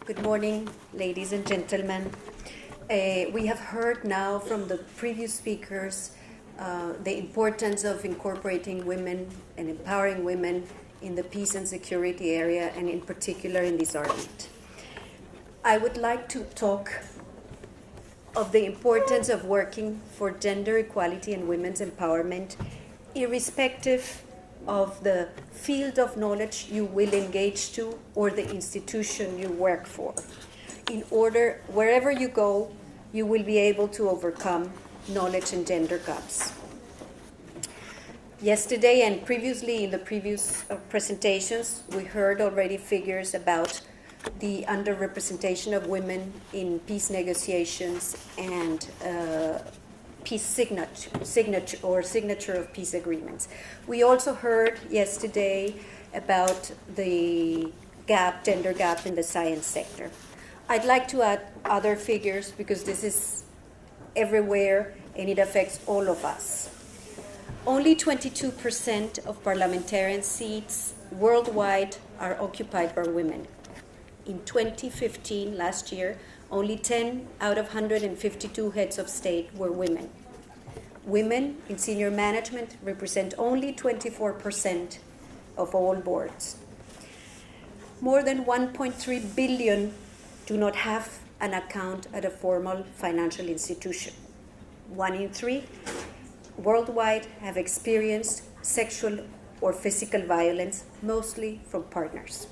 Good morning, ladies and gentlemen. We have heard now from the previous speakers the importance of incorporating women and empowering women in the peace and security area, and in particular in disarmament. I would like to talk of the importance of working for gender equality and women's empowerment, irrespective of the field of knowledge you will engage to or the institution you work for. In order, wherever you go, you will be able to overcome knowledge and gender gaps. Yesterday and previously in the previous presentations, we heard already figures about the underrepresentation of women in peace negotiations and peace signature of peace agreements. We also heard yesterday about the gender gap in the science sector. I'd like to add other figures because this is everywhere and it affects all of us. Only 22% of parliamentarian seats worldwide are occupied by women. In 2015, last year, only 10 out of 152 heads of state were women. Women in senior management represent only 24% of all boards. More than 1.3 billion do not have an account at a formal financial institution. 1 in 3 worldwide have experienced sexual or physical violence, mostly from partners.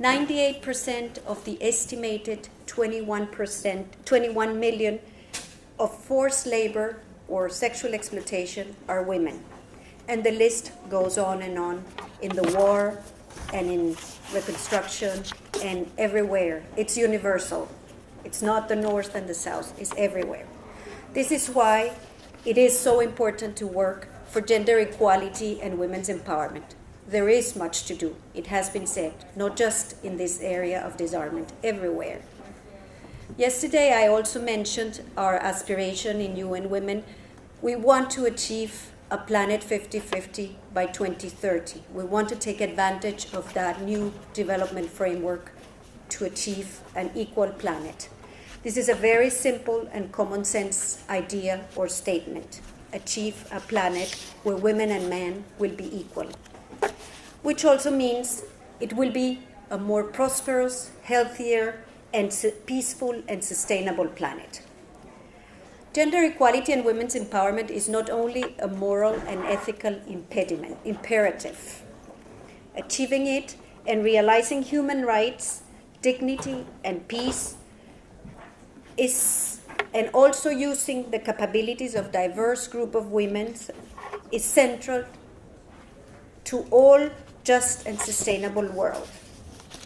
98% of the estimated 21 million of forced labor or sexual exploitation are women. And the list goes on in the war and in reconstruction and everywhere. It's universal. It's not the North and the South, it's everywhere. This is why it is so important to work for gender equality and women's empowerment. There is much to do, it has been said, not just in this area of disarmament, everywhere. Yesterday I also mentioned our aspiration in UN Women. We want to achieve a planet 50-50 by 2030. We want to take advantage of that new development framework to achieve an equal planet. This is a very simple and common sense idea or statement. Achieve a planet where women and men will be equal, which also means it will be a more prosperous, healthier, and peaceful and sustainable planet. Gender equality and women's empowerment is not only a moral and ethical imperative. Achieving it and realizing human rights, dignity, and peace and also using the capabilities of diverse group of women is central to all just and sustainable world.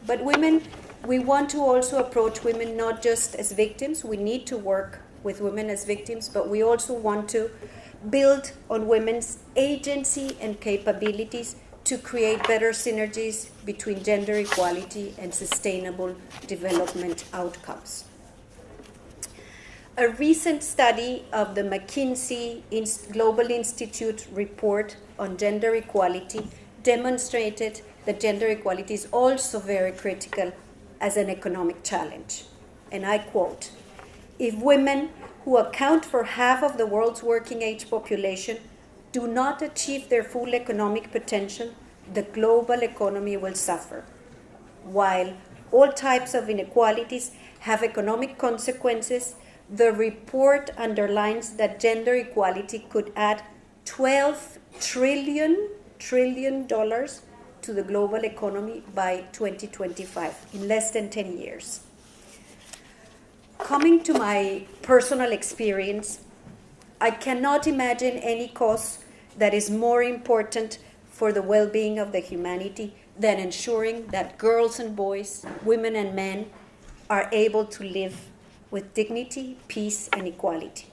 But women, we want to also approach women not just as victims. We need to work with women as victims, but we also want to build on women's agency and capabilities to create better synergies between gender equality and sustainable development outcomes. A recent study of the McKinsey Global Institute report on gender equality demonstrated that gender equality is also very critical as an economic challenge. And I quote, "If women, who account for half of the world's working age population, do not achieve their full economic potential, the global economy will suffer. While all types of inequalities have economic consequences, the report underlines that gender equality could add $12 trillion to the global economy by 2025, in less than 10 years. Coming to my personal experience, I cannot imagine any cause that is more important for the well-being of the humanity than ensuring that girls and boys, women and men are able to live with dignity, peace, and equality.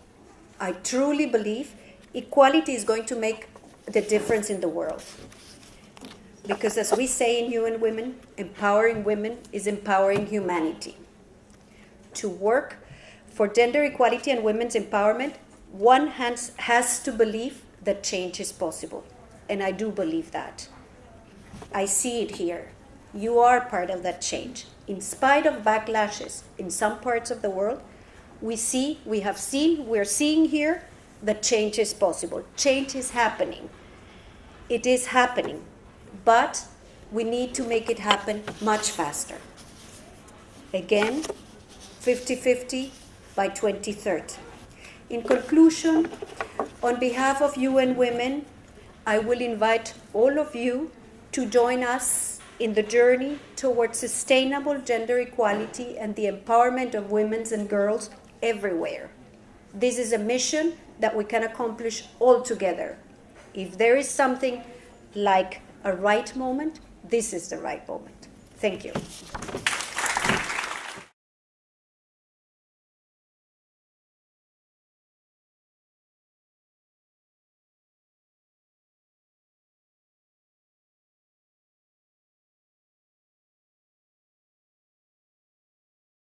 I truly believe equality is going to make the difference in the world. Because as we say in UN Women, empowering women is empowering humanity. To work for gender equality and women's empowerment, one has to believe that change is possible. And I do believe that. I see it here. You are part of that change. in spite of backlashes in some parts of the world, we're seeing here that change is possible. Change is happening. It is happening, but we need to make it happen much faster. Again, 50-50 by 2030. In conclusion, on behalf of UN Women, I will invite all of you to join us in the journey towards sustainable gender equality and the empowerment of women and girls everywhere. This is a mission that we can accomplish all together. If there is something like a right moment, this is the right moment. Thank you.